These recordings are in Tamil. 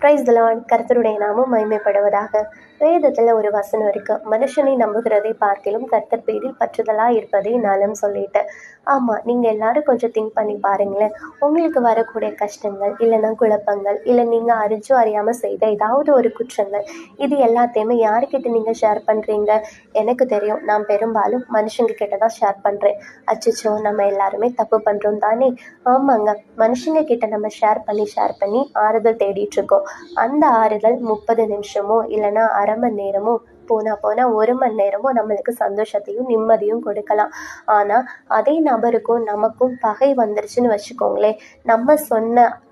Praise the Lord. கர்த்தருடைய நாமம் மகிமைப்படுவதாக. வேதத்தில் ஒரு வசனம் இருக்கு, மனுஷனை நம்புகிறதை பார்க்கிலும் கர்த்தர் பேரில் பற்றுதலாக இருப்பதை நலம் சொல்லிட்டு. ஆமாம், நீங்கள் எல்லாரும் கொஞ்சம் திங்க் பண்ணி பாருங்களேன். உங்களுக்கு வரக்கூடிய கஷ்டங்கள், இல்லைன்னா குழப்பங்கள், இல்லை நீங்கள் அறிஞ்சோ அறியாமல் செய்த ஏதாவது ஒரு குற்றங்கள், இது எல்லாத்தையுமே யாருக்கிட்ட நீங்கள் ஷேர் பண்ணுறீங்க? எனக்கு தெரியும், நான் பெரும்பாலும் மனுஷங்க கிட்ட தான் ஷேர் பண்ணுறேன். அச்சோ, நம்ம எல்லாருமே தப்பு பண்ணுறோம் தானே. ஆமாங்க, மனுஷங்க கிட்ட நம்ம ஷேர் பண்ணி ஆறுதல் தேடிட்டு இருக்கோம். அந்த ஆறுதல் 30 நிமிஷமோ இல்லைன்னா அரை மணி நேரமோ போனால் 1 மணி நேரமோ நம்மளுக்கு சந்தோஷத்தையும் நிம்மதியும் கொடுக்கலாம். ஆனால் அதே நபருக்கும் நமக்கும் பகை வந்துருச்சுன்னு வச்சுக்கோங்களேன்,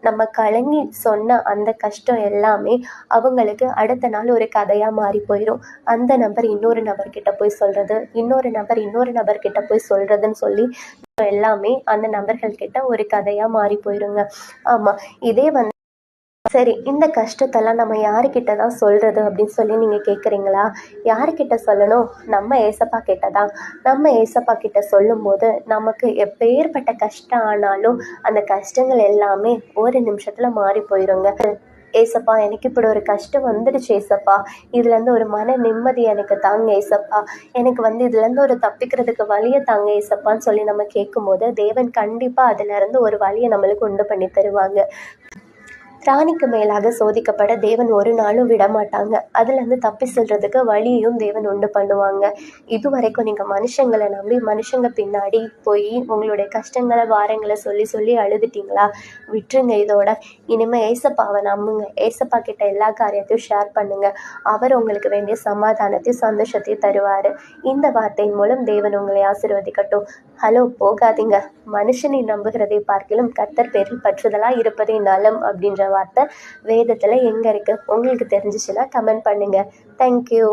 நம்ம கலங்கி சொன்ன அந்த கஷ்டம் எல்லாமே அவங்களுக்கு அடுத்த நாள் ஒரு கதையாக மாறி போயிடும். அந்த நபர் இன்னொரு நபர்கிட்ட போய் சொல்கிறது, இன்னொரு நபர்கிட்ட போய் சொல்கிறதுன்னு சொல்லி எல்லாமே அந்த நபர்கள் கிட்ட ஒரு கதையாக மாறி போயிடுங்க. ஆமாம், இதே சரி, இந்த கஷ்டத்தெல்லாம் நம்ம யாருக்கிட்ட தான் சொல்கிறது அப்படின்னு சொல்லி நீங்கள் கேட்குறீங்களா? யாருக்கிட்ட சொல்லணும்? நம்ம ஏசப்பா கிட்ட தான். நம்ம ஏசப்பா கிட்ட சொல்லும்போது நமக்கு எப்பேற்பட்ட கஷ்டம் ஆனாலும் அந்த கஷ்டங்கள் எல்லாமே ஒரு நிமிஷத்தில் மாறி போயிடுங்க. ஏசப்பா, எனக்கு இப்படி ஒரு கஷ்டம் வந்துடுச்சு ஏசப்பா, இதுலேருந்து ஒரு மன நிம்மதி எனக்கு தாங்க ஏசப்பா, எனக்கு இதுலேருந்து ஒரு தப்பிக்கிறதுக்கு வழியை தாங்க ஏசப்பான்னு சொல்லி நம்ம கேட்கும்போது தேவன் கண்டிப்பாக அதுலேருந்து ஒரு வழியை நம்மளுக்கு உண்டு பண்ணி தருவாங்க. ராணிக்கு மேலாக சோதிக்கப்பட தேவன் ஒரு நாளும் விடமாட்டாங்க. அதுலேருந்து தப்பி செல்றதுக்கு வழியையும் தேவன் உண்டு பண்ணுவாங்க. இது வரைக்கும் நீங்கள் மனுஷங்களை நம்பி மனுஷங்க பின்னாடி போய் உங்களுடைய கஷ்டங்களை வாரங்களை சொல்லி அழுதுட்டீங்களா? விட்டுருங்க இதோட. இனிமேல் ஏசப்பாவை நம்புங்க. ஏசப்பா கிட்ட எல்லா காரியத்தையும் ஷேர் பண்ணுங்க. அவர் உங்களுக்கு வேண்டிய சமாதானத்தையும் சந்தோஷத்தையும் தருவார். இந்த வார்த்தையின் மூலம் தேவன் உங்களை ஆசீர்வதிக்கட்டும். ஹலோ, போகாதீங்க. மனுஷனை நம்புகிறதை பார்க்கிலும் கர்த்தர் பேரில் பற்றுதலாக இருப்பதே நலம் அப்படின்ற வார்த்தை வேதத்தில் எங்கே இருக்குது? உங்களுக்கு தெரிஞ்சிச்சுன்னா கமெண்ட் பண்ணுங்கள். தேங்க்யூ.